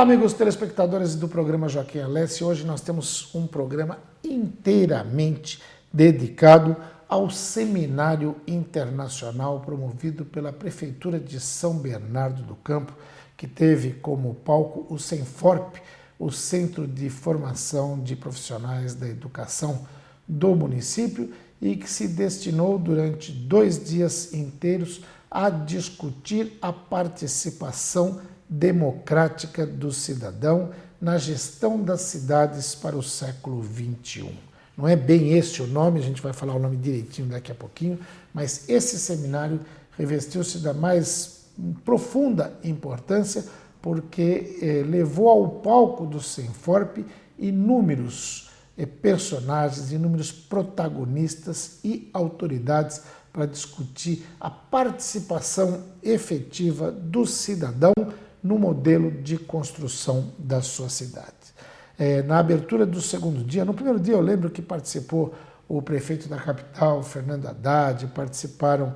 amigos telespectadores do programa Joaquim Alessi. Hoje nós temos um programa inteiramente dedicado ao Seminário Internacional promovido pela Prefeitura de São Bernardo do Campo, que teve como palco o Senforp, o Centro de Formação de Profissionais da Educação do município, e que se destinou durante 2 dias inteiros a discutir a participação democrática do cidadão na gestão das cidades para o século XXI. Não é bem esse o nome, a gente vai falar o nome direitinho daqui a pouquinho, mas esse seminário revestiu-se da mais profunda importância porque levou ao palco do Senforp inúmeros personagens, inúmeros protagonistas e autoridades para discutir a participação efetiva do cidadão no modelo de construção da sua cidade. Na abertura do segundo dia, no primeiro dia eu lembro que participou o prefeito da capital, Fernando Haddad, participaram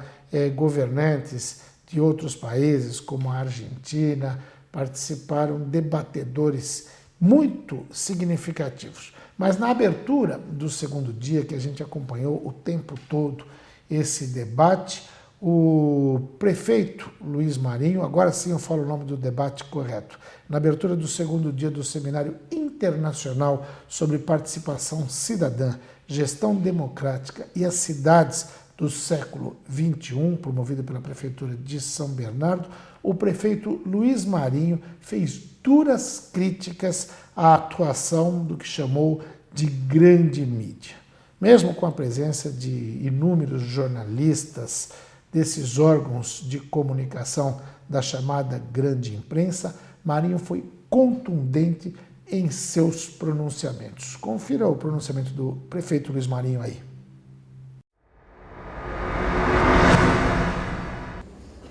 governantes de outros países, como a Argentina, participaram debatedores muito significativos. Mas na abertura do segundo dia, que a gente acompanhou o tempo todo esse debate, o prefeito Luiz Marinho, agora sim eu falo o nome do debate correto, na abertura do segundo dia do Seminário Internacional sobre Participação Cidadã, Gestão Democrática e as Cidades do século XXI, promovido pela Prefeitura de São Bernardo, o prefeito Luiz Marinho fez duras críticas à atuação do que chamou de grande mídia. Mesmo com a presença de inúmeros jornalistas desses órgãos de comunicação da chamada grande imprensa, Marinho foi contundente em seus pronunciamentos. Confira o pronunciamento do prefeito Luiz Marinho aí.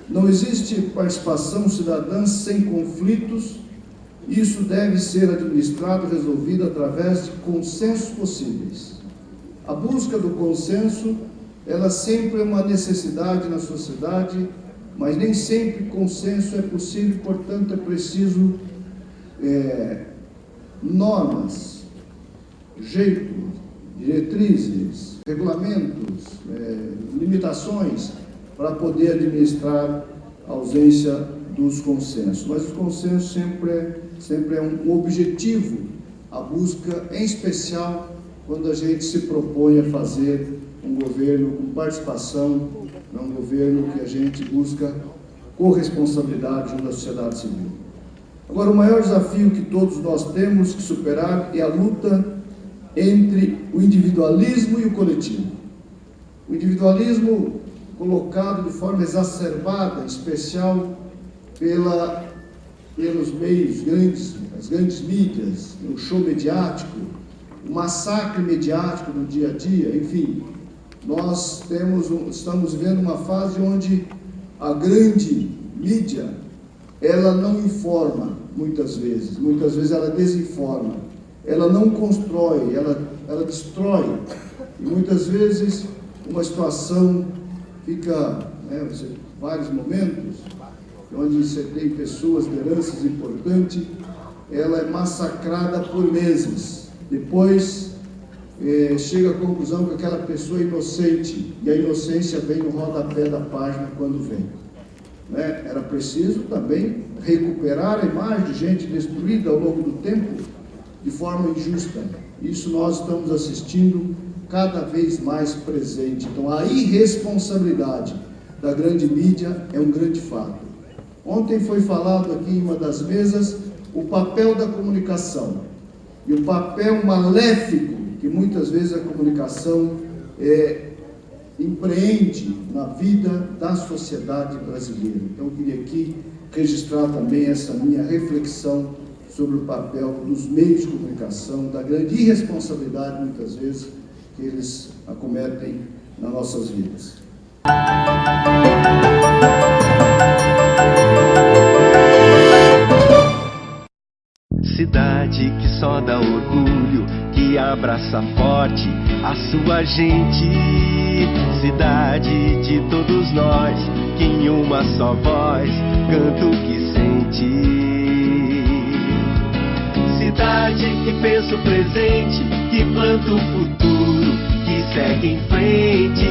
Não existe participação cidadã sem conflitos. Isso deve ser administrado e resolvido através de consensos possíveis. A busca do consenso, ela sempre é uma necessidade na sociedade, mas nem sempre consenso é possível, portanto é preciso normas, jeito, diretrizes, regulamentos, limitações para poder administrar a ausência dos consensos. Mas o consenso sempre é um objetivo, a busca em especial quando a gente se propõe a fazer um governo com participação, um governo que a gente busca corresponsabilidade junto à sociedade civil. Agora, o maior desafio que todos nós temos que superar é a luta entre o individualismo e o coletivo. O individualismo colocado de forma exacerbada, em especial pelos meios grandes, as grandes mídias, o show mediático, o massacre mediático no dia a dia, enfim. Nós estamos vivendo uma fase onde a grande mídia, ela não informa muitas vezes ela desinforma, ela não constrói, ela destrói, e muitas vezes uma situação fica, vários momentos, onde você tem pessoas, lideranças importantes, ela é massacrada por meses. Depois chega à conclusão que aquela pessoa é inocente, e a inocência vem no rodapé da página quando vem. Era preciso também recuperar a imagem de gente destruída ao longo do tempo de forma injusta. Isso nós estamos assistindo cada vez mais presente. Então, a irresponsabilidade da grande mídia é um grande fato. Ontem foi falado aqui em uma das mesas o papel da comunicação e o papel maléfico que muitas vezes a comunicação empreende na vida da sociedade brasileira. Então, eu queria aqui registrar também essa minha reflexão sobre o papel dos meios de comunicação, da grande irresponsabilidade, muitas vezes, que eles acometem nas nossas vidas. Cidade que só dá orgulho, que abraça forte a sua gente. Cidade de todos nós, que em uma só voz canta o que sente. sociedade que pensa o presente, que planta o futuro, que segue em frente,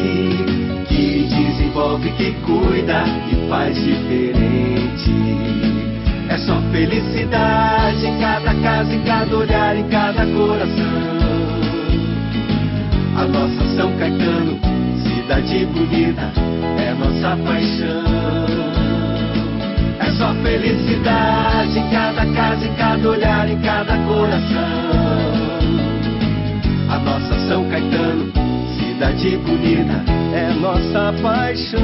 que desenvolve, que cuida, que faz diferente. É só felicidade em cada casa, em cada olhar, em cada coração. A nossa São Caetano, cidade bonita, é nossa paixão. É só felicidade em cada casa, em cada olhar, em cada coração. A nossa São Caetano, cidade bonita, é nossa paixão.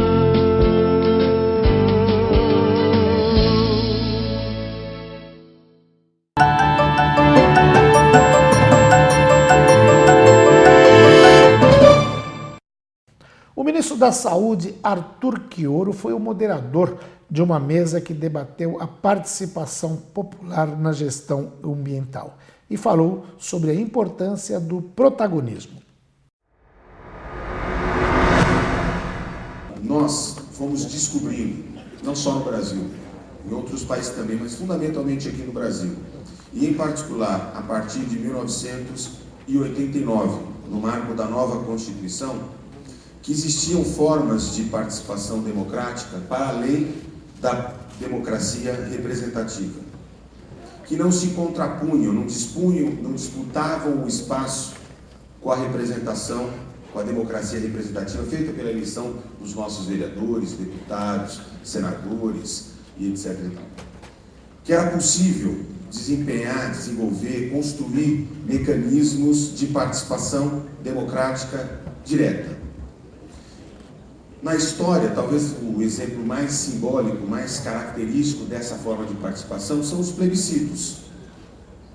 O ministro da Saúde, Arthur Quioro, foi o moderador de uma mesa que debateu a participação popular na gestão ambiental e falou sobre a importância do protagonismo. Nós fomos descobrindo, não só no Brasil, em outros países também, mas fundamentalmente aqui no Brasil, e em particular a partir de 1989, no marco da nova Constituição, que existiam formas de participação democrática para além da democracia representativa, que não se contrapunham, não disputavam o espaço com a representação, com a democracia representativa feita pela eleição dos nossos vereadores, deputados, senadores e etc. Que era possível desempenhar, desenvolver, construir mecanismos de participação democrática direta. Na história, talvez o exemplo mais simbólico, mais característico dessa forma de participação são os plebiscitos,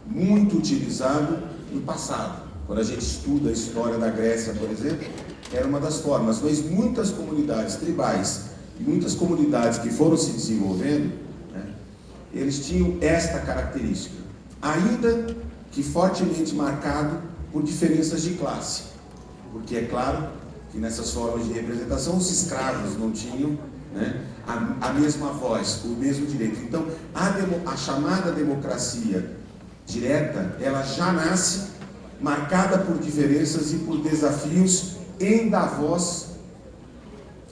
muito utilizado no passado. Quando a gente estuda a história da Grécia, por exemplo, era uma das formas, mas muitas comunidades tribais, muitas comunidades que foram se desenvolvendo, né, eles tinham esta característica, ainda que fortemente marcado por diferenças de classe, porque é claro que nessas formas de representação os escravos não tinham, né, a mesma voz, o mesmo direito. Então, a chamada democracia direta, ela já nasce marcada por diferenças e por desafios em dar voz,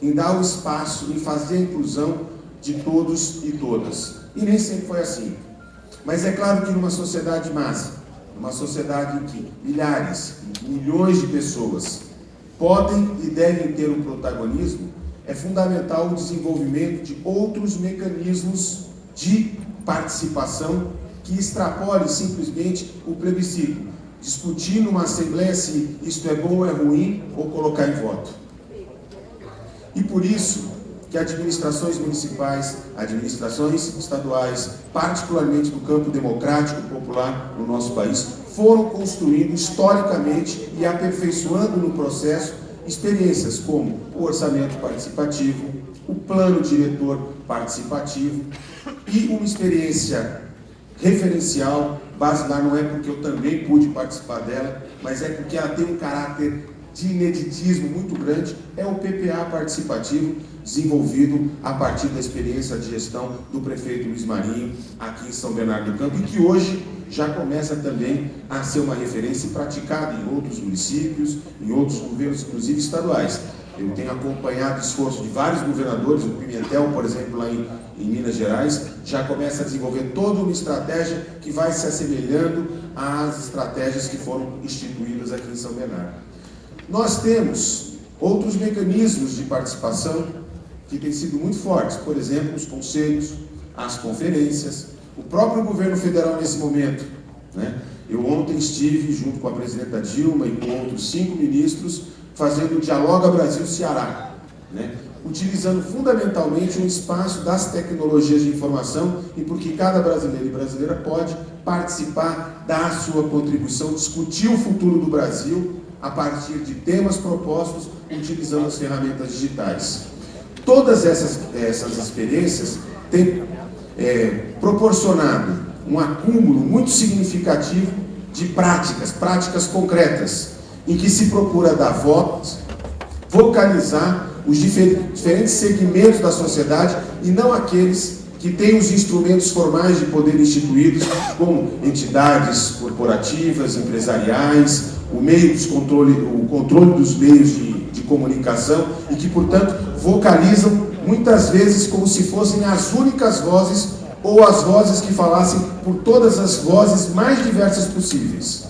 em dar o espaço, em fazer a inclusão de todos e todas. E nem sempre foi assim. Mas é claro que numa sociedade massa, numa sociedade em que milhares, milhões de pessoas podem e devem ter um protagonismo, é fundamental o desenvolvimento de outros mecanismos de participação que extrapolem simplesmente o plebiscito, discutir numa assembleia se isto é bom ou é ruim, ou colocar em voto. E por isso que administrações municipais, administrações estaduais, particularmente no campo democrático popular no nosso país, foram construindo historicamente e aperfeiçoando no processo experiências como o orçamento participativo, o plano diretor participativo e uma experiência referencial, basilar, não é porque eu também pude participar dela, mas é porque ela tem um caráter de ineditismo muito grande, é o PPA participativo, desenvolvido a partir da experiência de gestão do prefeito Luiz Marinho, aqui em São Bernardo do Campo, e que hoje já começa também a ser uma referência praticada em outros municípios, em outros governos, inclusive estaduais. Eu tenho acompanhado o esforço de vários governadores, o Pimentel, por exemplo, lá em Minas Gerais, já começa a desenvolver toda uma estratégia que vai se assemelhando às estratégias que foram instituídas aqui em São Bernardo. Nós temos outros mecanismos de participação que têm sido muito fortes, por exemplo, os conselhos, as conferências, o próprio governo federal nesse momento, né? Eu ontem estive junto com a presidenta Dilma e com outros 5 ministros fazendo o Dialoga Brasil-Ceará, né? Utilizando fundamentalmente um espaço das tecnologias de informação e porque cada brasileiro e brasileira pode participar, dar a sua contribuição, discutir o futuro do Brasil a partir de temas propostos utilizando as ferramentas digitais. Todas essas experiências têm proporcionado um acúmulo muito significativo de práticas concretas, em que se procura dar voz, vocalizar os diferentes segmentos da sociedade e não aqueles que tem os instrumentos formais de poder instituídos, como entidades corporativas, empresariais, o controle dos meios de comunicação e que, portanto, vocalizam muitas vezes como se fossem as únicas vozes ou as vozes que falassem por todas as vozes mais diversas possíveis.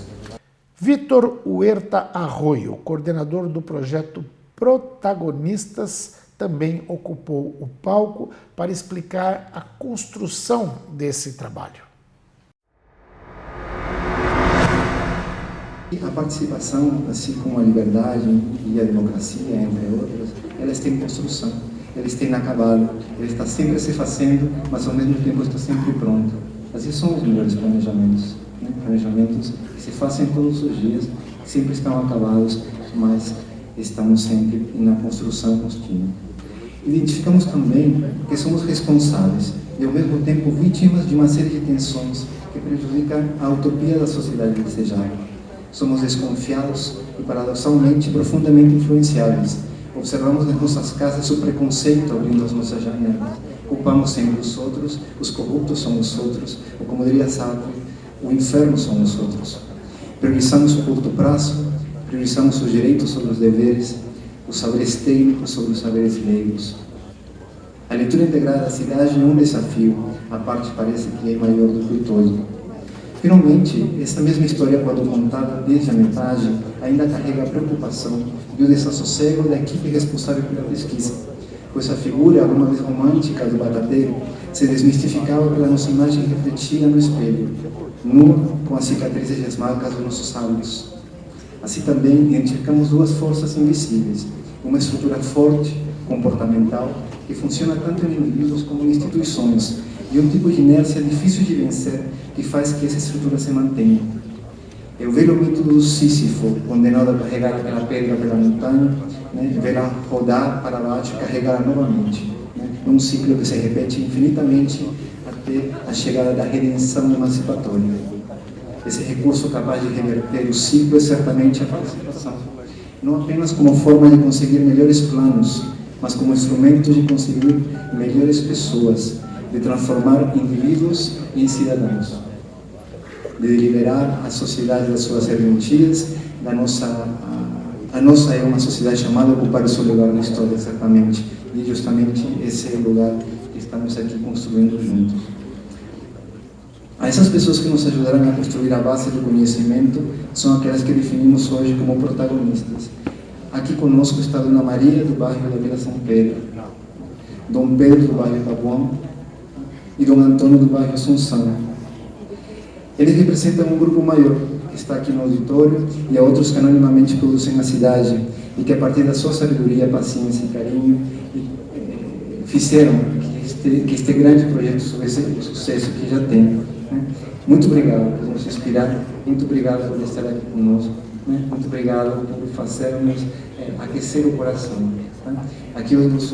Vitor Huerta Arroyo, coordenador do projeto Protagonistas, também ocupou o palco para explicar a construção desse trabalho. A participação, assim como a liberdade e a democracia, entre outras, elas têm construção, eles têm acabado, ele está sempre se fazendo, mas ao mesmo tempo está sempre pronto. Assim são os melhores planejamentos, né? Planejamentos que se fazem todos os dias, que sempre estão acabados, mas estamos sempre na construção contínua. Identificamos também que somos responsáveis e ao mesmo tempo vítimas de uma série de tensões que prejudicam a utopia da sociedade desejada. Somos desconfiados e, paradoxalmente, profundamente influenciáveis. Observamos nas nossas casas o preconceito abrindo as nossas janelas. Culpamos sempre os outros, os corruptos são os outros, ou como diria Sartre, o inferno são os outros. Priorizamos o curto prazo, priorizamos os direitos sobre os deveres, os saberes técnicos sobre os saberes leigos. A leitura integrada da cidade é um desafio, a parte parece que é maior do que o todo. Finalmente, essa mesma história, quando contada desde a metade, ainda carrega a preocupação e o desassossego da equipe responsável pela pesquisa, pois a figura, alguma vez romântica, do batateiro se desmistificava pela nossa imagem refletida no espelho, nua, com as cicatrizes e as marcas dos nossos hábitos. Assim também identificamos duas forças invisíveis, uma estrutura forte, comportamental, que funciona tanto em indivíduos como em instituições, e um tipo de inércia difícil de vencer que faz que essa estrutura se mantenha. É o velho mito do Sísifo, condenado a carregar aquela pedra pela montanha, né, vê-la rodar para baixo e carregá-la novamente, né, num ciclo que se repete infinitamente até a chegada da redenção emancipatória. Esse recurso capaz de reverter o ciclo é certamente a participação, não apenas como forma de conseguir melhores planos, mas como instrumento de conseguir melhores pessoas, de transformar indivíduos em cidadãos, de liberar a sociedade das suas serventias. A nossa é uma sociedade chamada a ocupar o seu lugar na história, certamente, e justamente esse é o lugar que estamos aqui construindo juntos. A essas pessoas que nos ajudarão a construir a base do conhecimento são aquelas que definimos hoje como protagonistas. Aqui conosco está Dona Maria, do bairro da Vila São Pedro, Dom Pedro, do bairro Taboão, e Dom Antônio, do bairro Assunção. Eles representam um grupo maior que está aqui no auditório e a outros que anonimamente produzem a cidade e que, a partir da sua sabedoria, paciência e carinho, fizeram que este grande projeto tivesse o sucesso que já tem. Né? Muito obrigado por nos inspirar, muito obrigado por estar aqui conosco, né? Muito obrigado por fazermos aquecer o coração. Né? Aqui os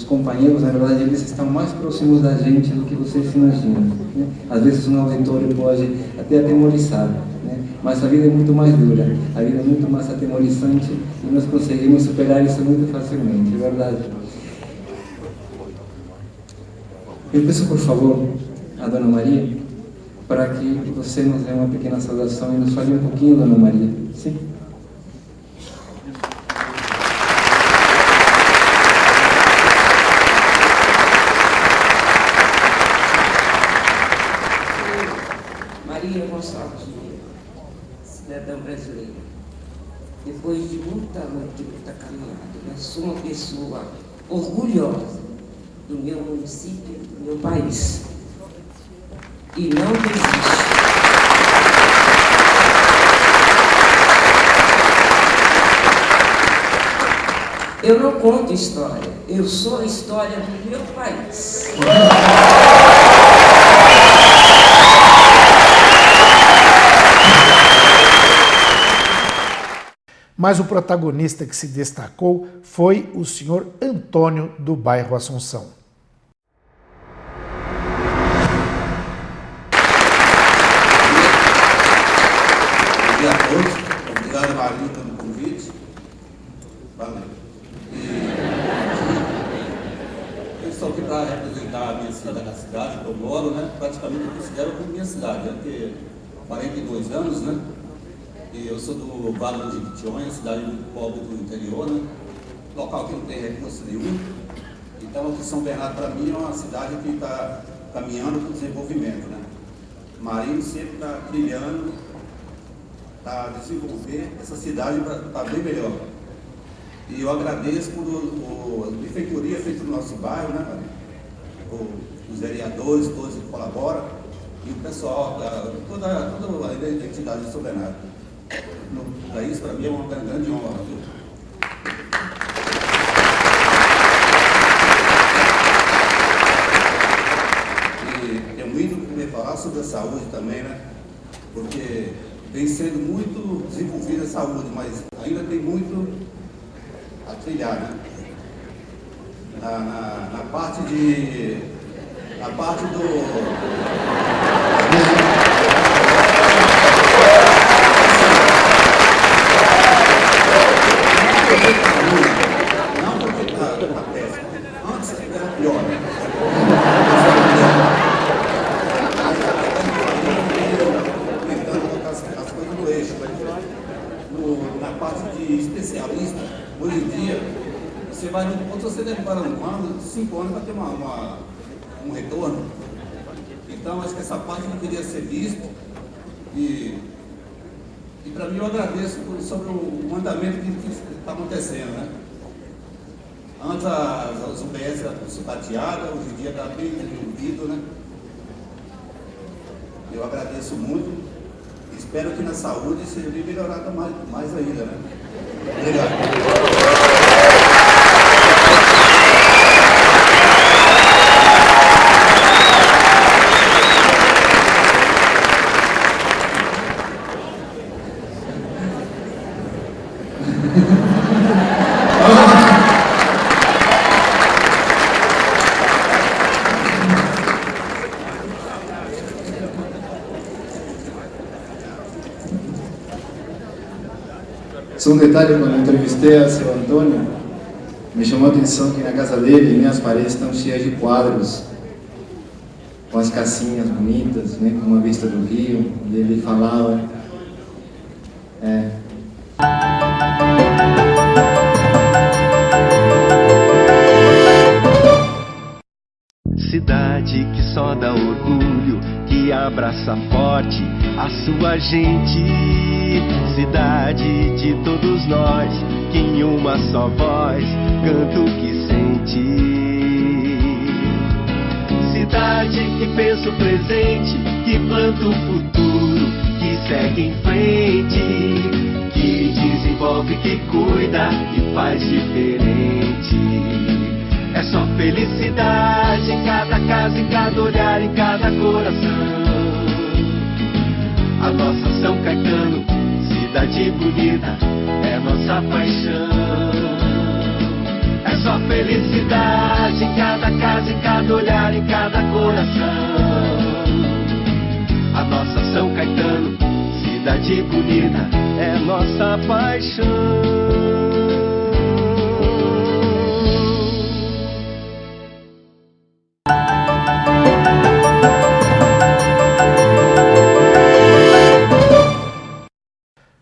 companheiros, na verdade, eles estão mais próximos da gente do que vocês imaginam. Né? Às vezes um auditório pode até atemorizar, né? Mas a vida é muito mais dura, a vida é muito mais atemorizante e nós conseguimos superar isso muito facilmente, é verdade. Eu peço, por favor, a Dona Maria, para que você nos dê uma pequena saudação e nos fale um pouquinho, Dona Maria. Sim? Maria Gonçalves, cidadã brasileira. Depois de muita luta e muita caminhada, eu sou uma pessoa orgulhosa do meu município, do meu país. E não desisto. Eu não conto história, eu sou a história do meu país. Mas o protagonista que se destacou foi o senhor Antônio, do bairro Assunção. Bom dia a todos. Obrigado, Maria, pelo convite. Valeu. Eu estou aqui para representar a minha cidade, a cidade que eu moro, né? Praticamente eu considero como minha cidade, né? Porque 42 anos, né? E eu sou do Vale do Jequitinhonha, cidade muito pobre do interior, né? Local que não tem recurso nenhum. Então, aqui São Bernardo, para mim, é uma cidade que está caminhando para o desenvolvimento, né? Marinho sempre está trilhando para desenvolver essa cidade para bem melhor. E eu agradeço por a prefeitura feita no nosso bairro, né, os vereadores, todos que colaboram, e o pessoal, toda a identidade de São Bernardo. Para isso, para mim, é uma grande honra. E tenho muito que falar sobre a saúde também, né? Porque vem sendo muito desenvolvida a saúde, mas ainda tem muito a trilhar, né? Na parte do não porque tá péssimo. Antes era pior, né? Tentando colocar as coisas no eixo, na parte de especialista. Hoje em dia, você vai no ponto, você demora 5 anos para ter um retorno. Então, acho que essa parte deveria ser vista e para mim eu agradeço sobre o andamento que está acontecendo, né? Antes as UBS eram sucateadas, hoje em dia está bem desenvolvido, né? Eu agradeço muito e espero que na saúde seja bem melhorada mais ainda, né? Obrigado. Só um detalhe, quando eu entrevistei a seu Antônio, me chamou a atenção que na casa dele, as paredes estão cheias de quadros, com as casinhas bonitas, né, com uma vista do rio, e ele falava... Cidade que só dá orgulho, que abraça forte a sua gente. Cidade de todos nós, que em uma só voz canta o que sente. Cidade que pensa o presente, que planta o futuro, que segue em frente, que desenvolve, que cuida e faz diferente. É só felicidade em cada casa, em cada olhar, em cada coração. A nossa São Caetano, cidade bonita, é nossa paixão. É só felicidade em cada casa, em cada olhar, em cada coração. A nossa São Caetano, cidade bonita, é nossa paixão.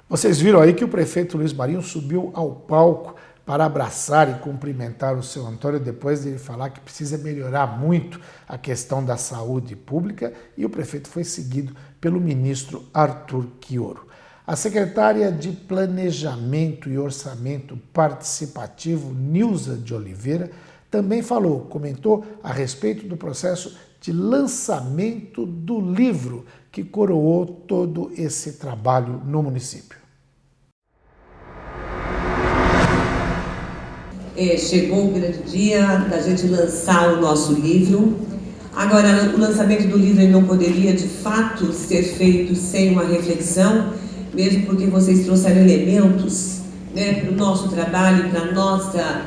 Vocês viram aí que o prefeito Luiz Marinho subiu ao palco para abraçar e cumprimentar o seu Antônio depois de ele falar que precisa melhorar muito a questão da saúde pública, e o prefeito foi seguido pelo ministro Arthur Quioro. A secretária de Planejamento e Orçamento Participativo, Nilza de Oliveira, também comentou a respeito do processo de lançamento do livro que coroou todo esse trabalho no município. Chegou o grande dia da gente lançar o nosso livro. Agora, o lançamento do livro não poderia, de fato, ser feito sem uma reflexão, mesmo porque vocês trouxeram elementos, né, para o nosso trabalho, para a nossa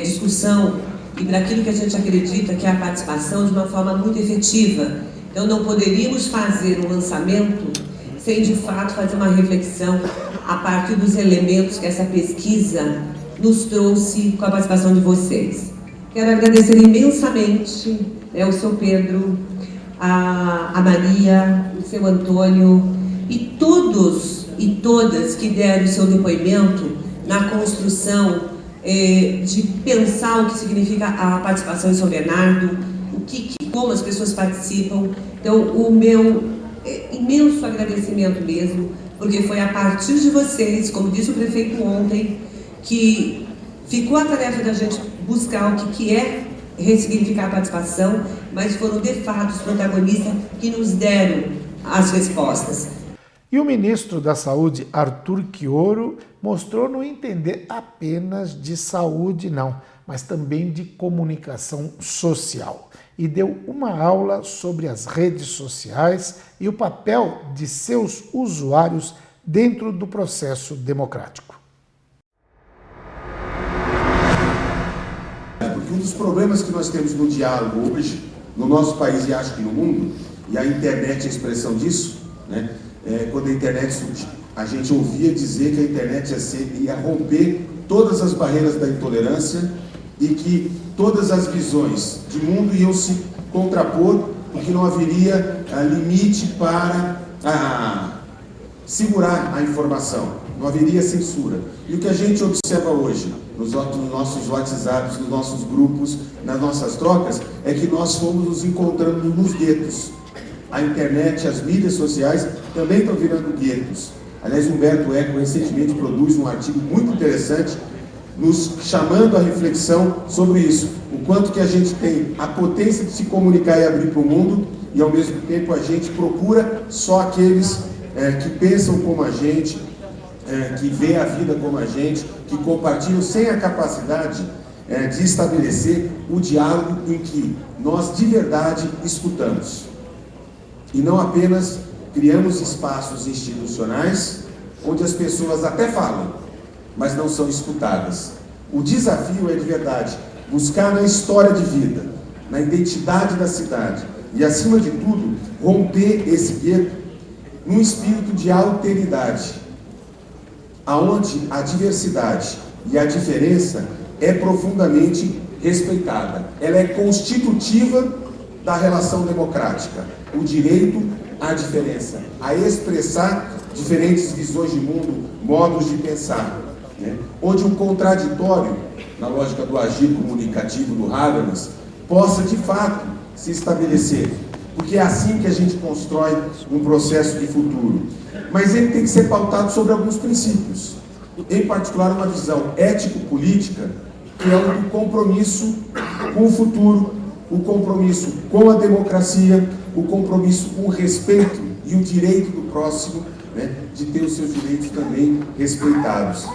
discussão e para aquilo que a gente acredita que é a participação de uma forma muito efetiva. Então, não poderíamos fazer um lançamento sem, de fato, fazer uma reflexão a partir dos elementos que essa pesquisa nos trouxe com a participação de vocês. Quero agradecer imensamente né, o seu Pedro, a Maria, o seu Antônio e todos e todas que deram o seu depoimento na construção de pensar o que significa a participação em São Bernardo, como as pessoas participam. Então, o meu imenso agradecimento mesmo, porque foi a partir de vocês, como disse o prefeito ontem, que ficou a tarefa da gente buscar o que é ressignificar a participação, mas foram de fato os protagonistas que nos deram as respostas. E o ministro da Saúde, Arthur Quioro, mostrou não entender apenas de saúde, não, mas também de comunicação social. E deu uma aula sobre as redes sociais e o papel de seus usuários dentro do processo democrático. Porque um dos problemas que nós temos no diálogo hoje, no nosso país e acho que no mundo, e a internet é a expressão disso, né? Quando a internet surgiu, a gente ouvia dizer que a internet ia romper todas as barreiras da intolerância e que todas as visões de mundo iam se contrapor, porque não haveria limite para segurar a informação, não haveria censura. E o que a gente observa hoje, nos nossos WhatsApps, nos nossos grupos, nas nossas trocas, é que nós fomos nos encontrando nos guetos. A internet, as mídias sociais também estão virando guetos. Aliás, Humberto Eco recentemente produz um artigo muito interessante nos chamando a reflexão sobre isso. O quanto que a gente tem a potência de se comunicar e abrir para o mundo e, ao mesmo tempo, a gente procura só aqueles que pensam como a gente, que vê a vida como a gente, que compartilham sem a capacidade de estabelecer o diálogo em que nós de verdade escutamos. E não apenas criamos espaços institucionais onde as pessoas até falam, mas não são escutadas. O desafio é de verdade buscar na história de vida, na identidade da cidade e, acima de tudo, romper esse gueto num espírito de alteridade, aonde a diversidade e a diferença é profundamente respeitada. Ela é constitutiva da relação democrática, o direito à diferença, a expressar diferentes visões de mundo, modos de pensar, né? Onde um contraditório, na lógica do agir comunicativo do Habermas, possa de fato se estabelecer, porque é assim que a gente constrói um processo de futuro. Mas ele tem que ser pautado sobre alguns princípios, em particular uma visão ético-política, que é o do compromisso com o futuro, o compromisso com a democracia, o compromisso com o respeito e o direito do próximo, né, de ter os seus direitos também respeitados.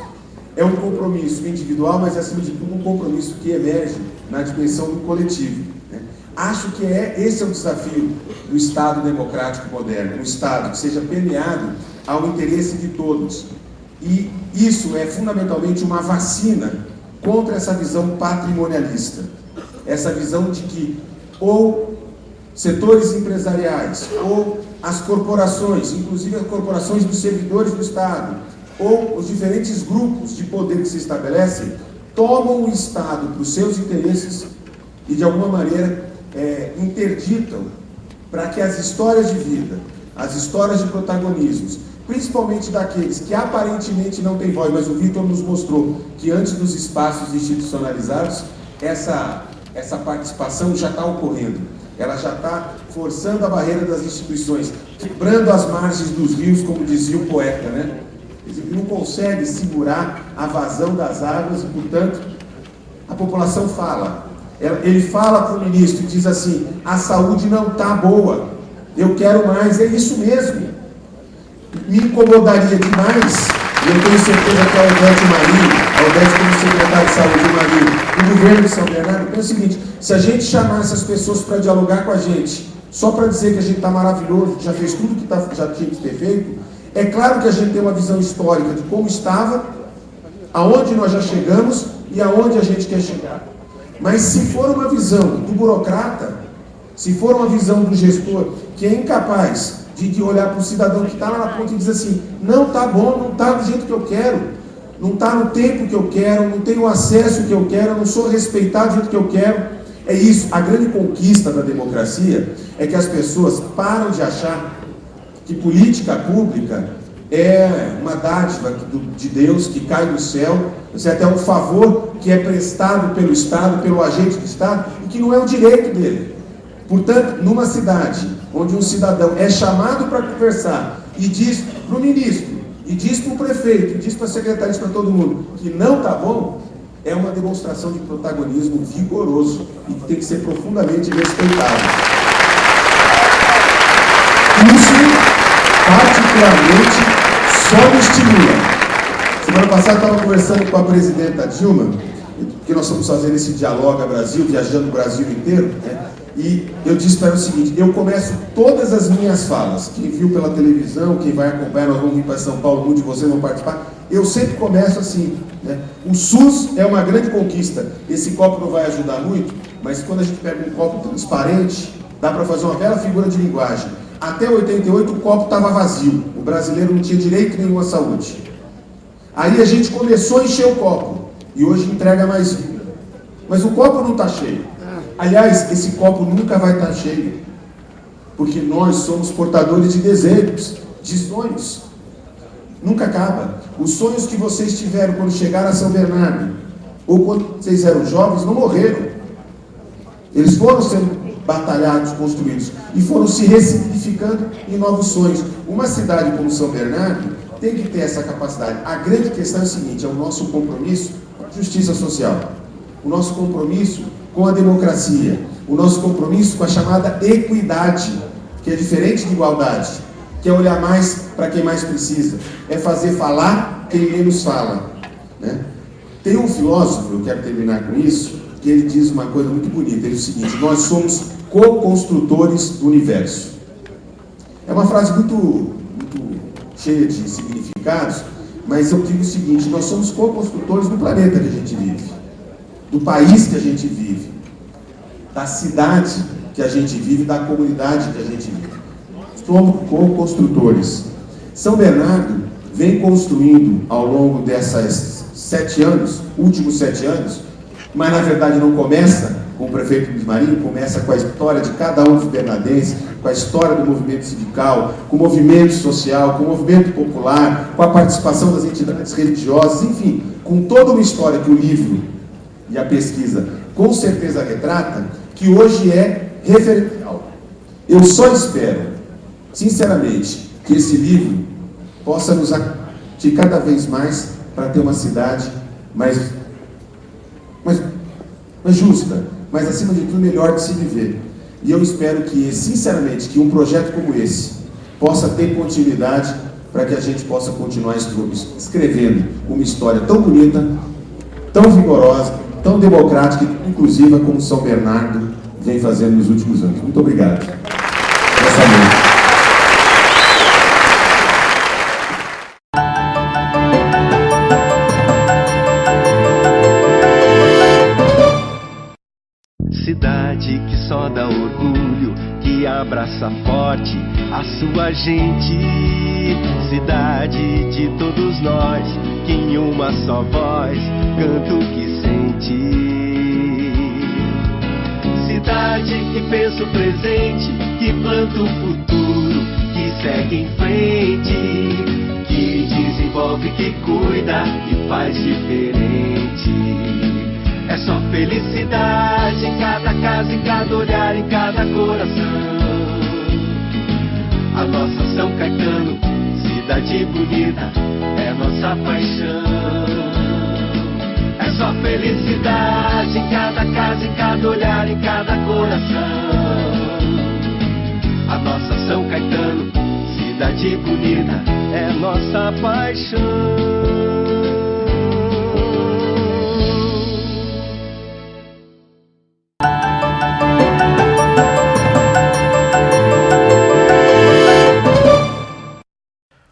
É um compromisso individual, mas acima de tudo um compromisso que emerge na dimensão do coletivo, né? Acho que esse é o desafio do Estado democrático moderno, um Estado que seja permeado ao interesse de todos. E isso é fundamentalmente uma vacina contra essa visão patrimonialista, essa visão de que ou setores empresariais, ou as corporações, inclusive as corporações dos servidores do Estado, ou os diferentes grupos de poder que se estabelecem, tomam o Estado para os seus interesses e, de alguma maneira, interditam para que as histórias de vida, as histórias de protagonismos, principalmente daqueles que aparentemente não têm voz, mas o Vitor nos mostrou que antes dos espaços institucionalizados, essa participação já está ocorrendo. Ela já está forçando a barreira das instituições, quebrando as margens dos rios, como dizia o poeta, né? Ele não consegue segurar a vazão das águas e, portanto, a população fala. Ele fala para o ministro e diz assim: a saúde não está boa, eu quero mais. É isso mesmo. Me incomodaria demais, e eu tenho certeza que a Odete Marinho, como secretário de saúde, o governo de São Bernardo, pensa o seguinte: se a gente chamar essas pessoas para dialogar com a gente, só para dizer que a gente está maravilhoso, que já fez tudo que já tinha que ter feito, é claro que a gente tem uma visão histórica de como estava, aonde nós já chegamos e aonde a gente quer chegar. Mas se for uma visão do burocrata, se for uma visão do gestor que é incapaz de olhar para o cidadão que está lá na ponta e dizer assim: não está bom, não está do jeito que eu quero, não está no tempo que eu quero, não tenho o acesso que eu quero, não sou respeitado do jeito que eu quero, É isso, a grande conquista da democracia é que as pessoas param de achar que política pública é uma dádiva de Deus que cai do céu, até um favor que é prestado pelo Estado, pelo agente do Estado, e que não é o direito dele. Portanto, numa cidade onde um cidadão é chamado para conversar e diz para o ministro, e diz para o prefeito, e diz para a secretária, diz para todo mundo que não está bom, é uma demonstração de protagonismo vigoroso e que tem que ser profundamente respeitado. Isso, particularmente, só me estimula. Semana passada eu estava conversando com a presidenta Dilma, porque nós estamos fazendo esse Dialoga Brasil, viajando o Brasil inteiro, né? E eu disse para ela o seguinte: eu começo todas as minhas falas, quem viu pela televisão, quem vai acompanhar, nós vamos vir para São Paulo, muitos de vocês vão participar, eu sempre começo assim, né? O SUS é uma grande conquista, esse copo não vai ajudar muito, mas quando a gente pega um copo transparente, dá para fazer uma bela figura de linguagem. Até 88 o copo estava vazio, o brasileiro não tinha direito nenhum à saúde. Aí a gente começou a encher o copo, e hoje entrega mais vida. Mas o copo não está cheio. Aliás, esse copo nunca vai estar cheio, porque nós somos portadores de desejos, de sonhos. Nunca acaba. Os sonhos que vocês tiveram quando chegaram a São Bernardo, ou quando vocês eram jovens, não morreram. Eles foram sendo batalhados, construídos, e foram se ressignificando em novos sonhos. Uma cidade como São Bernardo tem que ter essa capacidade. A grande questão é o seguinte: é o nosso compromisso com a justiça social, o nosso compromisso com a democracia, o nosso compromisso com a chamada equidade, que é diferente de igualdade, que é olhar mais para quem mais precisa, é fazer falar quem menos fala, né? Tem um filósofo, eu quero terminar com isso, que ele diz uma coisa muito bonita. Ele diz o seguinte: nós somos co-construtores do universo. É uma frase muito cheia de significados, mas eu digo o seguinte: nós somos co-construtores do planeta que a gente vive, do país que a gente vive, da cidade que a gente vive, da comunidade que a gente vive. Somos co-construtores. São Bernardo vem construindo ao longo desses 7 anos, últimos 7 anos, mas na verdade não começa com o prefeito Luiz Marinho, começa com a história de cada um dos bernardenses, com a história do movimento sindical, com o movimento social, com o movimento popular, com a participação das entidades religiosas, enfim, com toda uma história que o livro e a pesquisa com certeza retrata, que hoje é referencial. Eu só espero, sinceramente, que esse livro possa nos atingir cada vez mais para ter uma cidade mais justa, mas acima de tudo melhor de se viver. E eu espero que, sinceramente, que um projeto como esse possa ter continuidade para que a gente possa continuar escrevendo uma história tão bonita, tão vigorosa, tão democrática e inclusiva como São Bernardo vem fazendo nos últimos anos. Muito obrigado por essa noite. Cidade que só dá orgulho, que abraça forte a sua gente. Cidade de todos nós, que em uma só voz canta o que sente. Cidade que pensa o presente, que planta o futuro, que segue em frente, que desenvolve, que cuida, que faz diferente. É só felicidade em cada casa, em cada olhar, em cada coração. A nossa São Caetano, cidade bonita, é nossa paixão. É só felicidade em cada casa, em cada olhar, em cada coração. A nossa São Caetano, cidade bonita, é nossa paixão.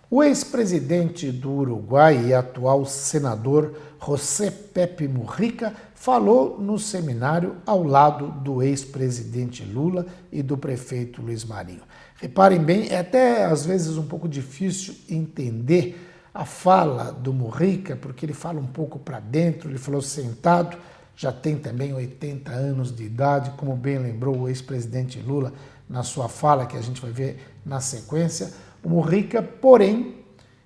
O ex-presidente do Uruguai e atual senador José Pepe Mujica falou no seminário ao lado do ex-presidente Lula e do prefeito Luiz Marinho. Reparem bem, é até às vezes um pouco difícil entender a fala do Mujica, porque ele fala um pouco para dentro, ele falou sentado, já tem também 80 anos de idade, como bem lembrou o ex-presidente Lula na sua fala, que a gente vai ver na sequência. O Mujica, porém,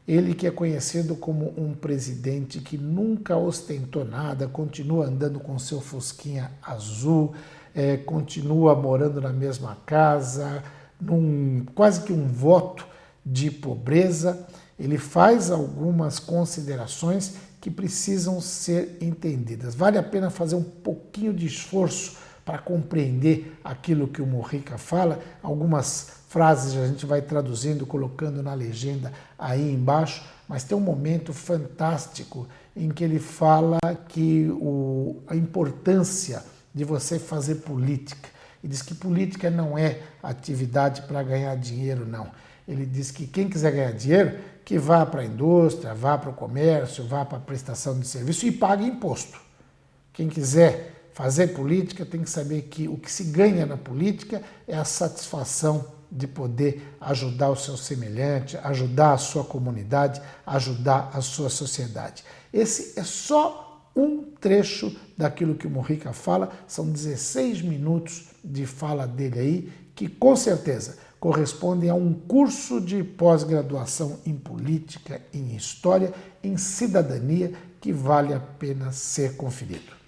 ele que é conhecido como um presidente que nunca ostentou nada, continua andando com seu fusquinha azul, continua morando na mesma casa, quase que um voto de pobreza. Ele faz algumas considerações que precisam ser entendidas. Vale a pena fazer um pouquinho de esforço para compreender aquilo que o Mujica fala. Algumas frases a gente vai traduzindo, colocando na legenda aí embaixo, mas tem um momento fantástico em que ele fala que a importância de você fazer política. E diz que política não é atividade para ganhar dinheiro, não. Ele diz que quem quiser ganhar dinheiro, que vá para a indústria, vá para o comércio, vá para a prestação de serviço e pague imposto. Quem quiser fazer política tem que saber que o que se ganha na política é a satisfação de poder ajudar o seu semelhante, ajudar a sua comunidade, ajudar a sua sociedade. Esse é só um trecho daquilo que o Mujica fala, são 16 minutos de fala dele aí, que com certeza correspondem a um curso de pós-graduação em política, em história, em cidadania, que vale a pena ser conferido.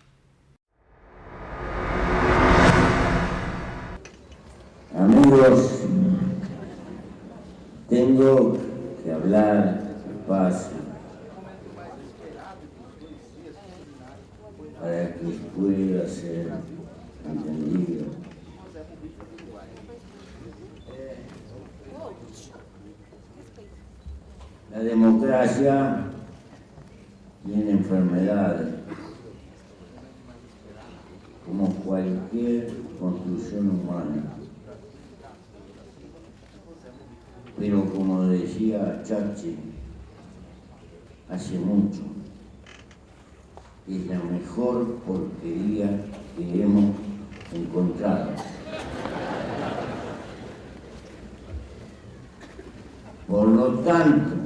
Amigos, tengo que hablar despacio para que pueda ser entendido. La democracia tiene enfermedades, como cualquier construcción humana. Pero como decía Churchill hace mucho, es la mejor porquería que hemos encontrado. Por lo tanto,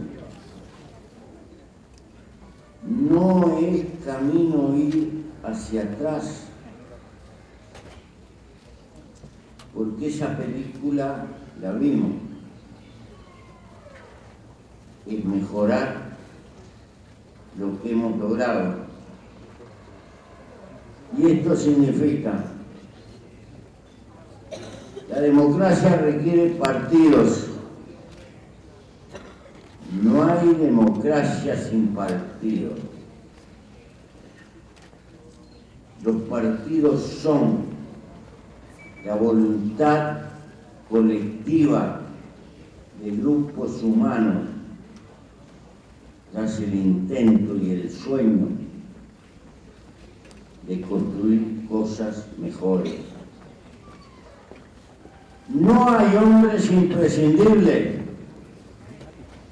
no es camino ir hacia atrás, porque esa película la vimos. Es mejorar lo que hemos logrado. Y esto significa, la democracia requiere partidos. No hay democracia sin partidos. Los partidos son la voluntad colectiva de grupos humanos tras el intento y el sueño de construir cosas mejores. No hay hombres imprescindibles,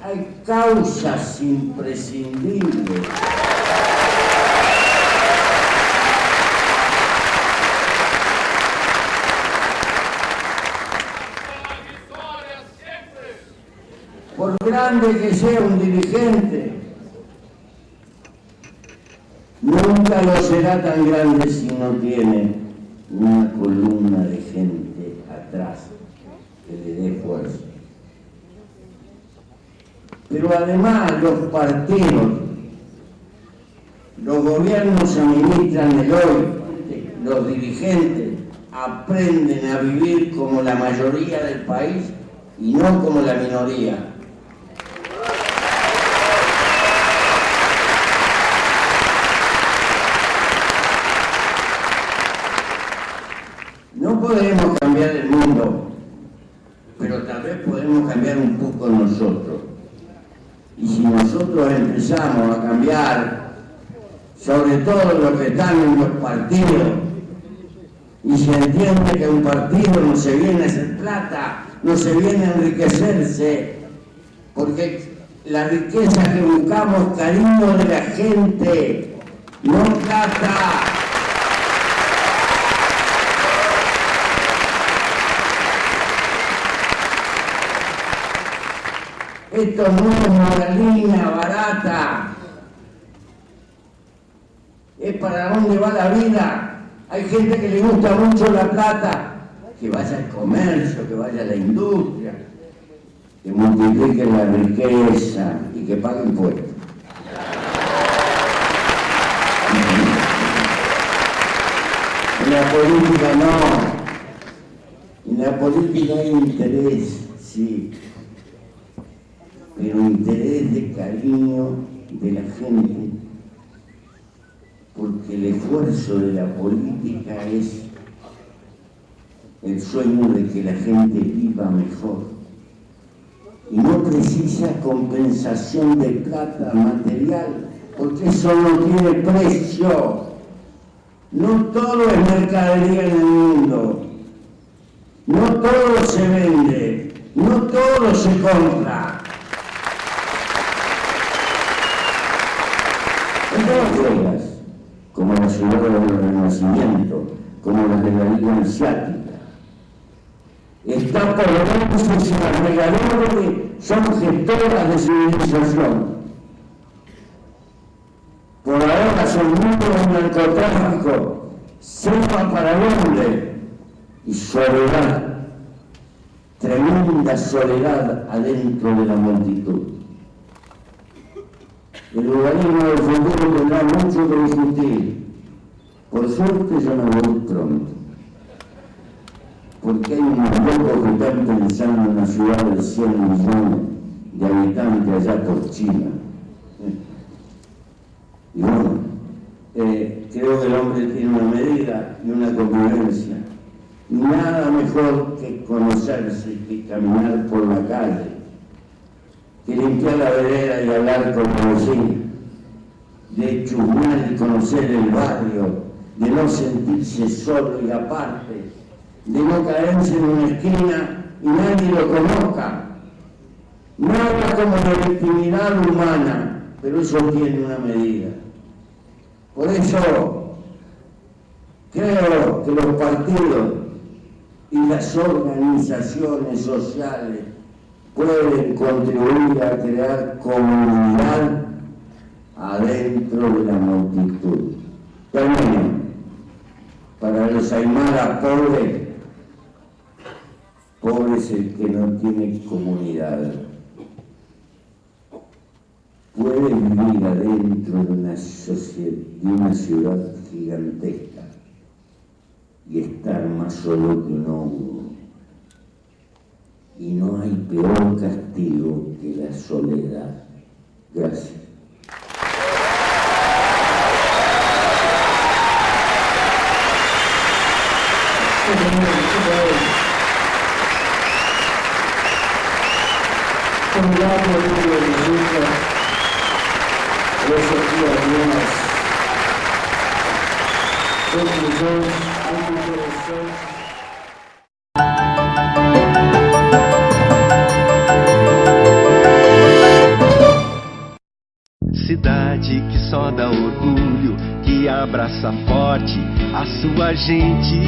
hay causas imprescindibles. Por grande que sea un dirigente, nunca lo será tan grande si no tiene una columna de gente atrás que le dé fuerza. Pero además los partidos, los gobiernos administran el hoy, los dirigentes aprenden a vivir como la mayoría del país y no como la minoría. No podemos cambiar el mundo, pero tal vez podemos cambiar un poco nosotros. Y si nosotros empezamos a cambiar, sobre todo los que están en los partidos, y se entiende que un partido no se viene a hacer plata, no se viene a enriquecerse, porque la riqueza que buscamos es cariño de la gente, no plata. Esto no es moralina barata. es para dónde va la vida. Hay gente que le gusta mucho la plata, que vaya al comercio, que vaya a la industria, que multiplique la riqueza y que pague impuestos. En la política no. En la política hay interés, sí, pero interés de cariño de la gente, porque el esfuerzo de la política es el sueño de que la gente viva mejor y no precisa compensación de plata material, porque eso no tiene precio. No todo es mercadería en el mundo. No todo se vende, no todo se compra. En todas reglas, como la ciudad del Renacimiento, como las de la Liga Asiática, está por lo menos las regaladores son gestoras de civilización. Por ahora son mundos de narcotráfico, selva para el hombre y soledad, tremenda soledad adentro de la multitud. El organismo del futuro tendrá mucho que discutir. Por suerte yo no voy pronto, porque hay unos locos que están pensando en una ciudad de 100 millones de habitantes allá por China. Y bueno, creo que el hombre tiene una medida y una convivencia. Y nada mejor que conocerse, que caminar por la calle, que limpiar la vereda y hablar con la vecina, de chusmear y conocer el barrio, de no sentirse solo y aparte, de no caerse en una esquina y nadie lo conozca. Nada como la intimidad humana, pero eso tiene una medida. Por eso creo que los partidos y las organizaciones sociales pueden contribuir a crear comunidad adentro de la multitud. Termino. Para los aymaras pobres, pobre es el que no tiene comunidad. Puede vivir adentro de una ciudad gigantesca y estar más solo que un hongo. Y no hay peor castigo que la soledad. Gracias. Cidade que só dá orgulho, que abraça forte a sua gente.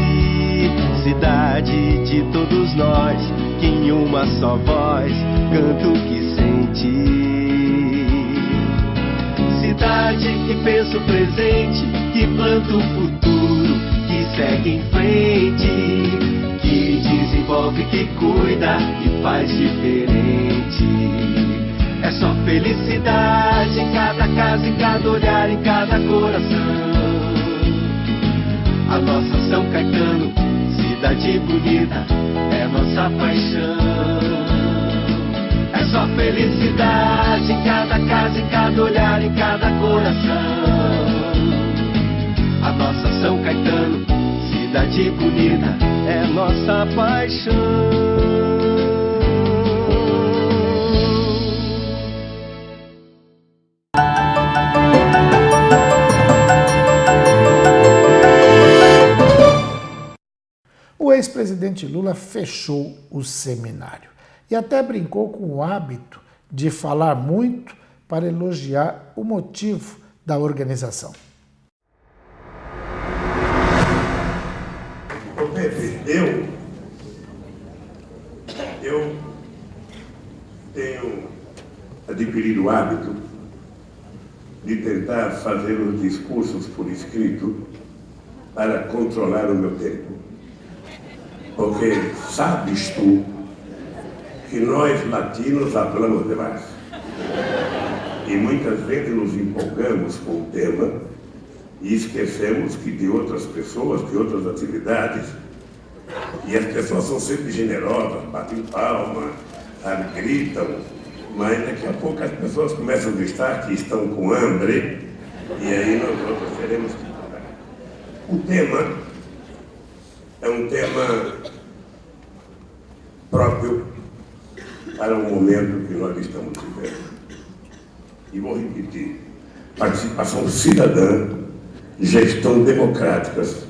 Cidade de todos nós, que em uma só voz canta o que sente. Cidade que pensa o presente, que planta o futuro, que segue em frente, que desenvolve, que cuida e faz diferente. É só felicidade em cada casa, em cada olhar, em cada coração. A nossa São Caetano, cidade bonita, é nossa paixão. É só felicidade em cada casa, em cada olhar, em cada coração. A nossa São Caetano, cidade bonita, é nossa paixão. O ex-presidente Lula fechou o seminário e até brincou com o hábito de falar muito para elogiar o motivo da organização. Ô Pepe, eu tenho adquirido o hábito de tentar fazer os discursos por escrito para controlar o meu tempo. Porque sabes tu que nós latinos falamos demais. E muitas vezes nos empolgamos com o tema e esquecemos que de outras pessoas, de outras atividades, e as pessoas são sempre generosas, batem palma, sabe, gritam, mas daqui a pouco as pessoas começam a gritar que estão com hambre, e aí nós outros teremos que parar. O tema é um tema próprio para o momento que nós estamos vivendo. E vou repetir: participação cidadã, gestão democráticas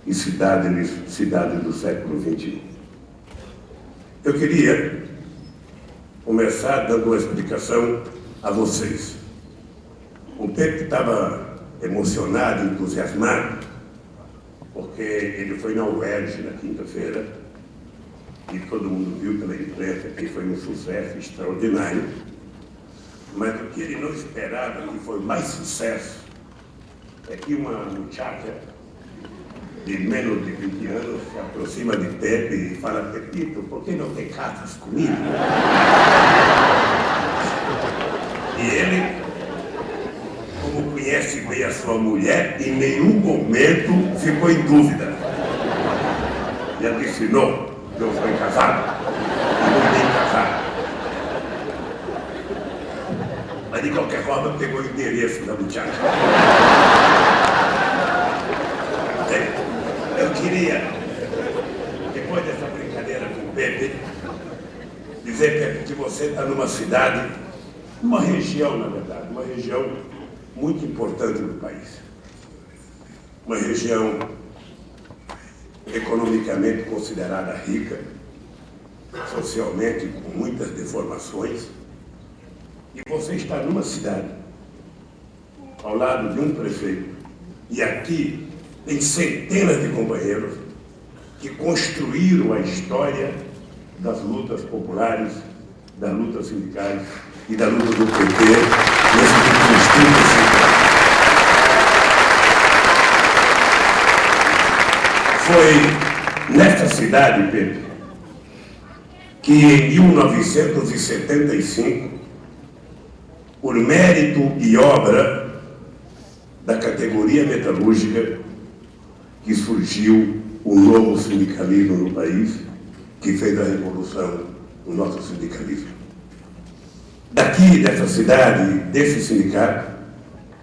e cidades do século XXI. Eu queria começar dando uma explicação a vocês. O Pepe estava emocionado, entusiasmado, porque ele foi na UERJ na quinta-feira e todo mundo viu pela imprensa que foi um sucesso extraordinário. Mas o que ele não esperava, que foi mais sucesso, é que uma muchacha de menos de 20 anos se aproxima de Pepe e fala: Pepito, por que não te casas comigo? E ele, como conhece bem a sua mulher, em nenhum momento ficou em dúvida. E ela disse: não, eu sou casado, eu vou nem casar. Mas de qualquer forma pegou o endereço da muchacha. Eu queria, depois dessa brincadeira com o Pepe, dizer, Pepe, que você está numa cidade, numa região, na verdade, uma região muito importante do país. Uma região economicamente considerada rica, socialmente com muitas deformações. E você está numa cidade, ao lado de um prefeito, e aqui tem centenas de companheiros que construíram a história das lutas populares, das lutas sindicais e da luta do PT nesses últimos 35 anos. Foi nesta cidade, Pedro, que em 1975, por mérito e obra da categoria metalúrgica, que surgiu o novo sindicalismo no país, que fez a revolução no nosso sindicalismo. Daqui, dessa cidade, desse sindicato,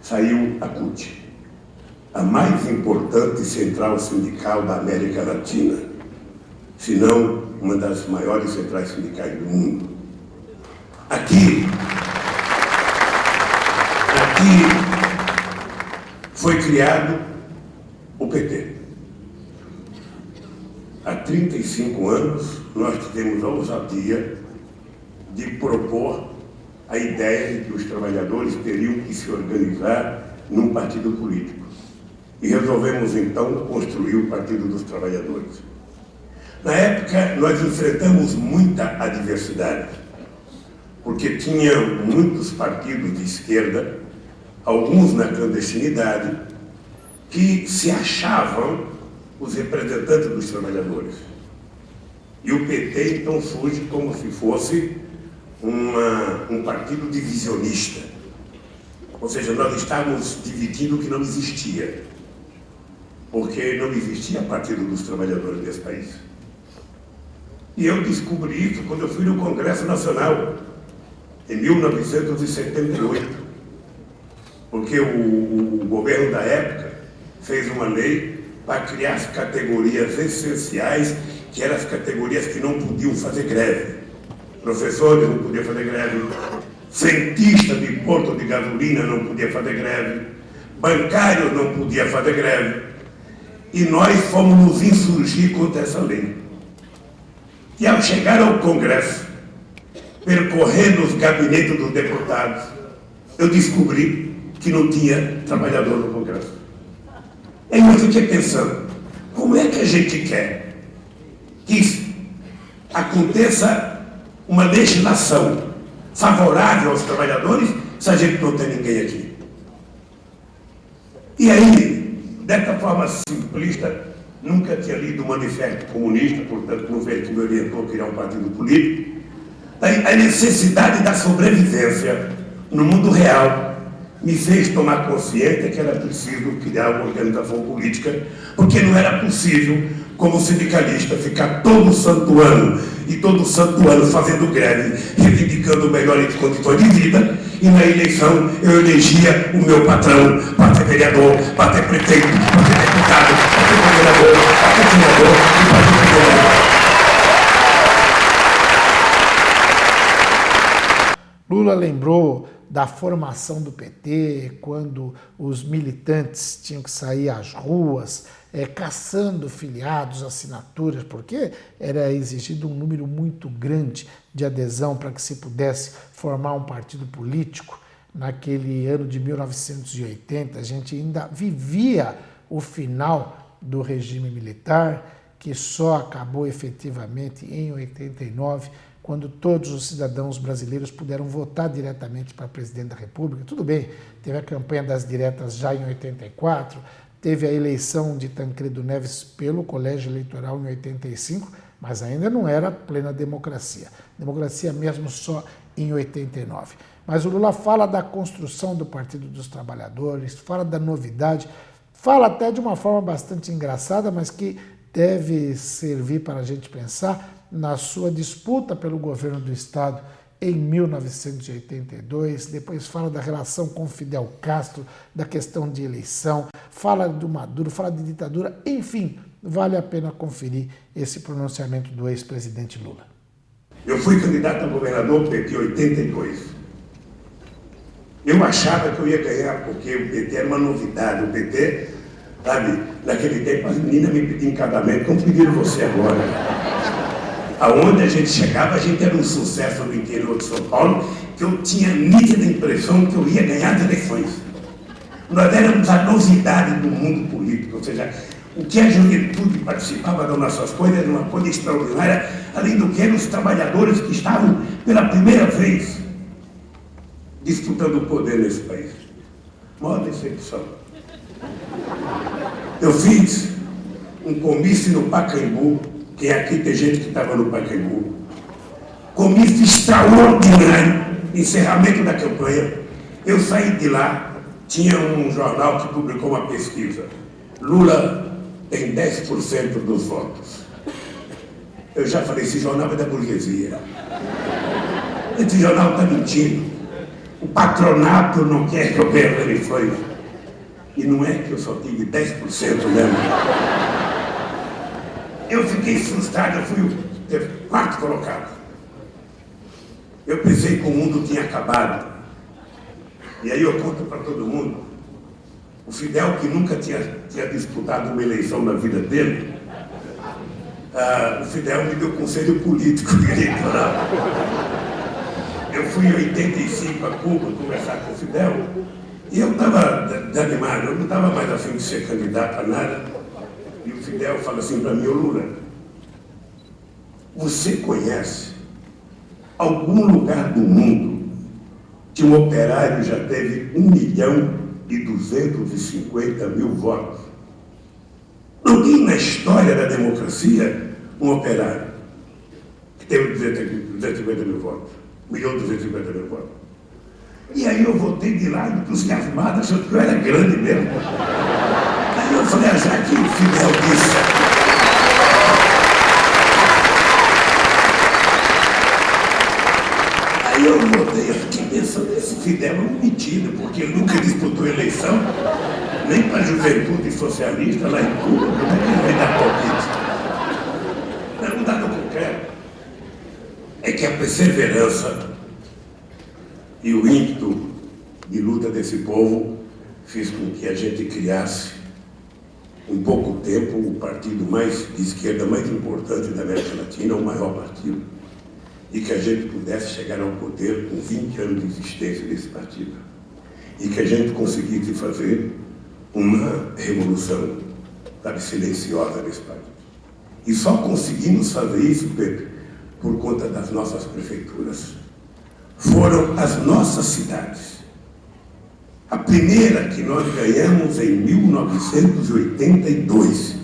saiu a CUT, a mais importante central sindical da América Latina, se não uma das maiores centrais sindicais do mundo. Aqui foi criado o PT. Há 35 anos, nós tivemos a ousadia de propor a ideia de que os trabalhadores teriam que se organizar num partido político. E resolvemos, então, construir o Partido dos Trabalhadores. Na época, nós enfrentamos muita adversidade, porque tinha muitos partidos de esquerda, alguns na clandestinidade, que se achavam os representantes dos trabalhadores. E o PT, então, surge como se fosse um partido divisionista. Ou seja, nós estávamos dividindo o que não existia, porque não existia Partido dos Trabalhadores nesse país. E eu descobri isso quando eu fui no Congresso Nacional, em 1978, porque o governo da época fez uma lei para criar as categorias essenciais, que eram as categorias que não podiam fazer greve. Professores não podiam fazer greve, frentista de posto de gasolina não podia fazer greve, bancários não podiam fazer greve. E nós fomos nos insurgir contra essa lei. E ao chegar ao Congresso, percorrendo os gabinetes dos deputados, eu descobri que não tinha trabalhador no Congresso. Aí eu fiquei pensando, como é que a gente quer que aconteça uma legislação favorável aos trabalhadores se a gente não tem ninguém aqui? E aí, dessa forma simplista, nunca tinha lido o Manifesto Comunista, portanto não veio que me orientou a criar um partido político. Daí, a necessidade da sobrevivência no mundo real me fez tomar consciência que era preciso criar uma organização política, porque não era possível, como sindicalista, ficar todo santo ano fazendo greve, reivindicando melhores condições de vida, e na eleição eu elegia o meu patrão para ser vereador, para ser prefeito, para ser deputado, para ser governador, para ser senador e para ser presidente. Lula lembrou da formação do PT, quando os militantes tinham que sair às ruas, caçando filiados, assinaturas, porque era exigido um número muito grande de adesão para que se pudesse formar um partido político. Naquele ano de 1980, a gente ainda vivia o final do regime militar, que só acabou efetivamente em 89, quando todos os cidadãos brasileiros puderam votar diretamente para presidente da República. Tudo bem, teve a campanha das diretas já em 84, teve a eleição de Tancredo Neves pelo Colégio Eleitoral em 85, mas ainda não era plena democracia. Democracia mesmo só em 89. Mas o Lula fala da construção do Partido dos Trabalhadores, fala da novidade, fala até de uma forma bastante engraçada, mas que deve servir para a gente pensar na sua disputa pelo governo do Estado em 1982, depois fala da relação com Fidel Castro, da questão de eleição, fala do Maduro, fala de ditadura, enfim, vale a pena conferir esse pronunciamento do ex-presidente Lula. Eu fui candidato a governador do PT em 82. Eu achava que eu ia ganhar, porque o PT era uma novidade. O PT, sabe, naquele tempo as meninas me pediam em casamento, como pediram você agora. Aonde a gente chegava, a gente era um sucesso no interior de São Paulo, que eu tinha nítida impressão que eu ia ganhar as eleições. Nós éramos a novidade do mundo político, ou seja, o que a juventude participava das nossas coisas era uma coisa extraordinária, além do que eram os trabalhadores que estavam pela primeira vez disputando o poder nesse país. Maior decepção. Eu fiz um comício no Pacaembu, que aqui tem gente que estava no Pacaembu. Comício extraordinário, encerramento da campanha. Eu saí de lá, tinha um jornal que publicou uma pesquisa. Lula tem 10% dos votos. Eu já falei, esse jornal é da burguesia. Esse jornal está mentindo. O patronato não quer que eu ganhe as eleições. E não é que eu só tive 10% mesmo. Eu fiquei frustrado, eu fui o quarto colocado. Eu pensei que o mundo tinha acabado. E aí eu conto para todo mundo. O Fidel, que nunca tinha disputado uma eleição na vida dele, o Fidel me deu conselho político eleitoral. Eu fui em 85 a Cuba conversar com o Fidel e eu estava desanimado, eu não estava mais a fim de ser candidato a nada. E o Fidel fala assim para mim: ô Lula, você conhece algum lugar do mundo que um operário já teve 1.250.000 votos? Não tem na história da democracia um operário que teve 250.000 votos. 1.250.000 votos. E aí eu voltei de lá entusiasmado, achando que eu era grande mesmo. Aí eu falei, já que o Fidel disse. Aí eu voltei, eu fiquei pensando, esse Fidel é um metido, porque ele nunca disputou eleição, nem para a juventude socialista lá em Cuba, como é que ele vai dar palpite? Perguntar no que eu quero é que a perseverança e o ímpeto de luta desse povo fez com que a gente criasse, em pouco tempo, o partido de esquerda mais importante da América Latina, o maior partido, e que a gente pudesse chegar ao poder com 20 anos de existência desse partido, e que a gente conseguisse fazer uma revolução, sabe, silenciosa nesse país. E só conseguimos fazer isso, Pepe, por conta das nossas prefeituras. Foram as nossas cidades, A primeira que nós ganhamos em 1982.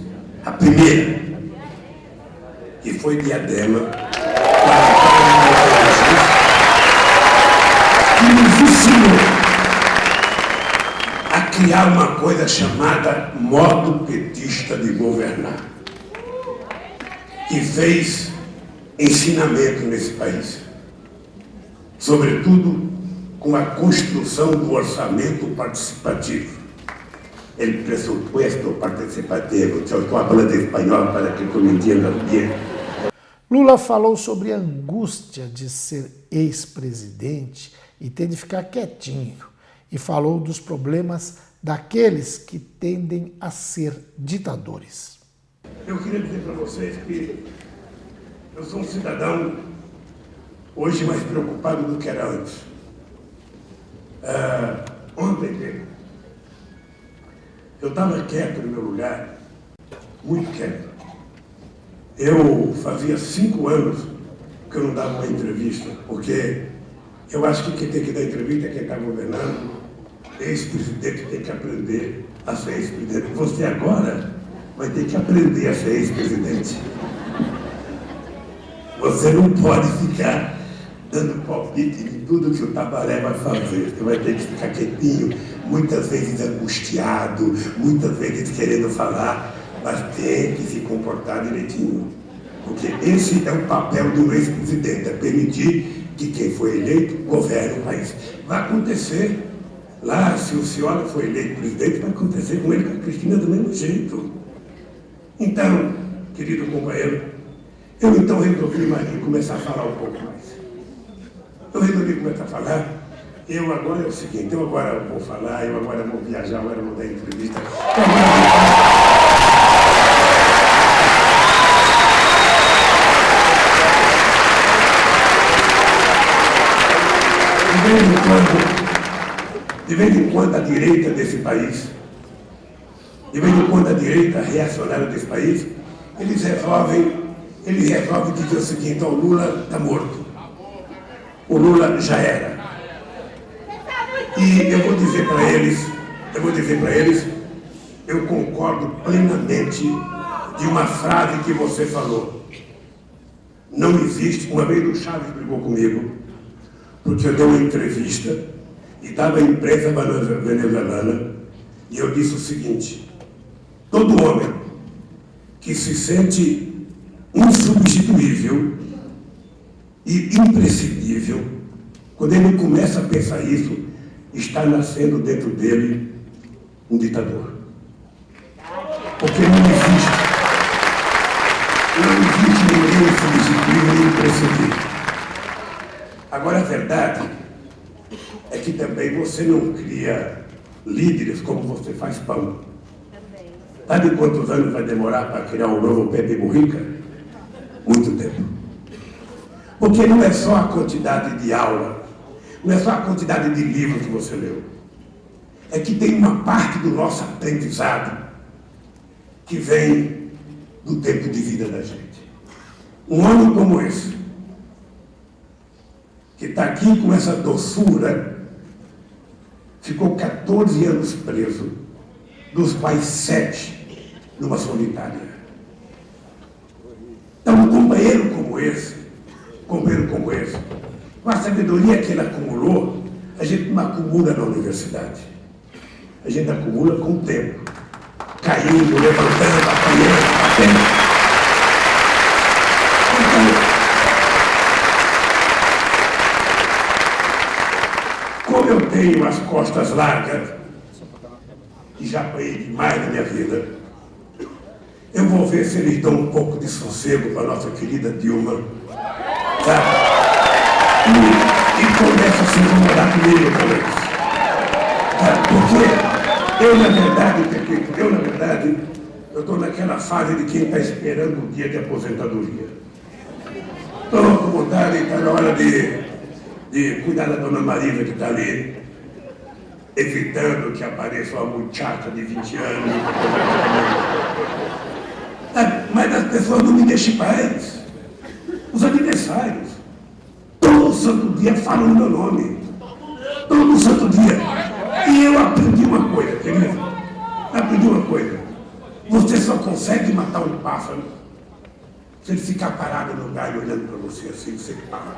A primeira. Que foi Diadema. Que nos ensinou a criar uma coisa chamada modo petista de governar. Que fez ensinamento nesse país. Sobretudo com a construção do orçamento participativo. El presupuesto participativo. Estou falando espanhol para que tu me entiendas bem. Lula falou sobre a angústia de ser ex-presidente e ter de ficar quietinho. E falou dos problemas daqueles que tendem a ser ditadores. Eu queria dizer para vocês que eu sou um cidadão hoje mais preocupado do que era antes. Ontem, eu estava quieto no meu lugar, muito quieto. Eu fazia 5 anos que eu não dava uma entrevista, porque eu acho que quem tem que dar entrevista é quem está governando. Ex-presidente tem que aprender a ser ex-presidente. Você agora vai ter que aprender a ser ex-presidente. Você não pode ficar dando palpite de tudo que o Tabaré vai fazer. Você vai ter que ficar quietinho, muitas vezes angustiado, muitas vezes querendo falar, mas tem que se comportar direitinho. Porque esse é o papel do ex-presidente, é permitir que quem foi eleito governe o país. Vai acontecer lá, se o senhor foi eleito presidente, vai acontecer com ele, com a Cristina, do mesmo jeito. Então, querido companheiro, eu então resolvi, Marinho, começar a falar um pouco mais. Eu resolvi começar a falar. Eu agora é o seguinte, eu agora vou falar, eu agora vou viajar, agora vou dar entrevista. De vez em quando a direita desse país, de vez em quando a direita reacionária desse país, eles resolvem dizer o seguinte: o Lula está morto. O Lula já era. E eu vou dizer para eles, eu concordo plenamente de uma frase que você falou. Não existe, uma vez o Chaves brigou comigo, porque eu dei uma entrevista e estava a imprensa venezuelana, e eu disse o seguinte: todo homem que se sente insubstituível e imprescindível, quando ele começa a pensar isso, está nascendo dentro dele um ditador. Porque não existe ninguém insubstituível e imprescindível. Agora, a verdade é que também você não cria líderes como você faz pão. Sabe quantos anos vai demorar para criar um novo Pepe Mujica? Muito tempo. Porque não é só a quantidade de aula, não é só a quantidade de livro que você leu. É que tem uma parte do nosso aprendizado que vem do tempo de vida da gente. Um homem como esse, que está aqui com essa doçura, ficou 14 anos preso, dos quais 7 numa solitária. Então, um companheiro como esse, com a sabedoria que ele acumulou, a gente não acumula na universidade. A gente acumula com o tempo. Caindo, levantando, apanhando, batendo. Então, como eu tenho as costas largas, e já apanhei demais na minha vida, eu vou ver se eles dão um pouco de sossego para a nossa querida Dilma, sabe? E começa a se incomodar comigo também. Porque eu, na verdade, eu estou naquela fase de quem está esperando o dia de aposentadoria. Estou com vontade, está na hora de cuidar da dona Marisa, que está ali, evitando que apareça uma muchacha de 20 anos. Mas as pessoas não me deixam em paz. Os adversários, todo santo dia falam o meu nome. Todo santo dia. E eu consegue matar um pássaro se ele ficar parado no lugar e olhando para você assim, você para.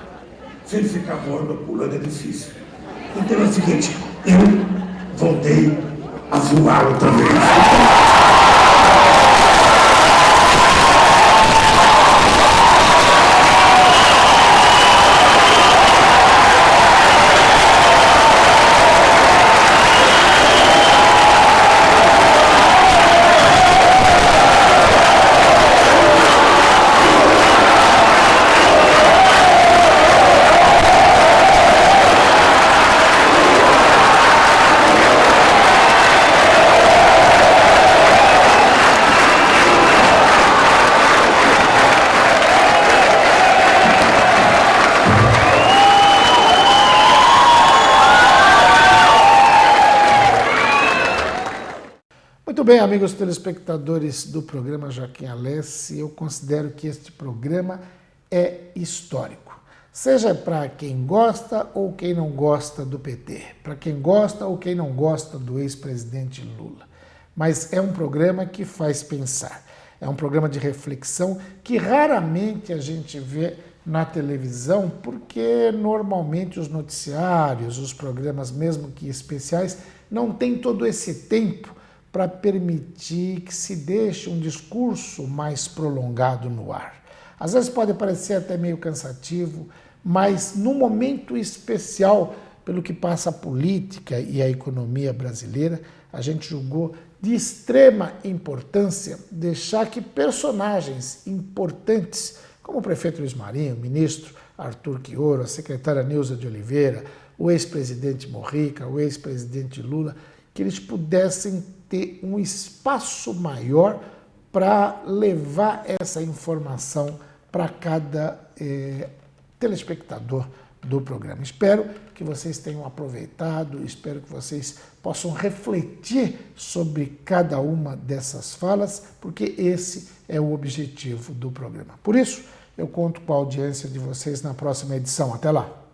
Se ele ficar voando ou pulando, é difícil. Então é o seguinte, eu voltei a voar outra vez. Muito bem, amigos telespectadores do programa Joaquim Alessi, eu considero que este programa é histórico. Seja para quem gosta ou quem não gosta do PT, para quem gosta ou quem não gosta do ex-presidente Lula. Mas é um programa que faz pensar, é um programa de reflexão que raramente a gente vê na televisão, porque normalmente os noticiários, os programas mesmo que especiais, não têm todo esse tempo para permitir que se deixe um discurso mais prolongado no ar. Às vezes pode parecer até meio cansativo, mas num momento especial, pelo que passa a política e a economia brasileira, a gente julgou de extrema importância deixar que personagens importantes, como o prefeito Luiz Marinho, o ministro Arthur Quioro, a secretária Neuza de Oliveira, o ex-presidente Mujica, o ex-presidente Lula, que eles pudessem ter um espaço maior para levar essa informação para cada telespectador do programa. Espero que vocês tenham aproveitado, espero que vocês possam refletir sobre cada uma dessas falas, porque esse é o objetivo do programa. Por isso, eu conto com a audiência de vocês na próxima edição. Até lá!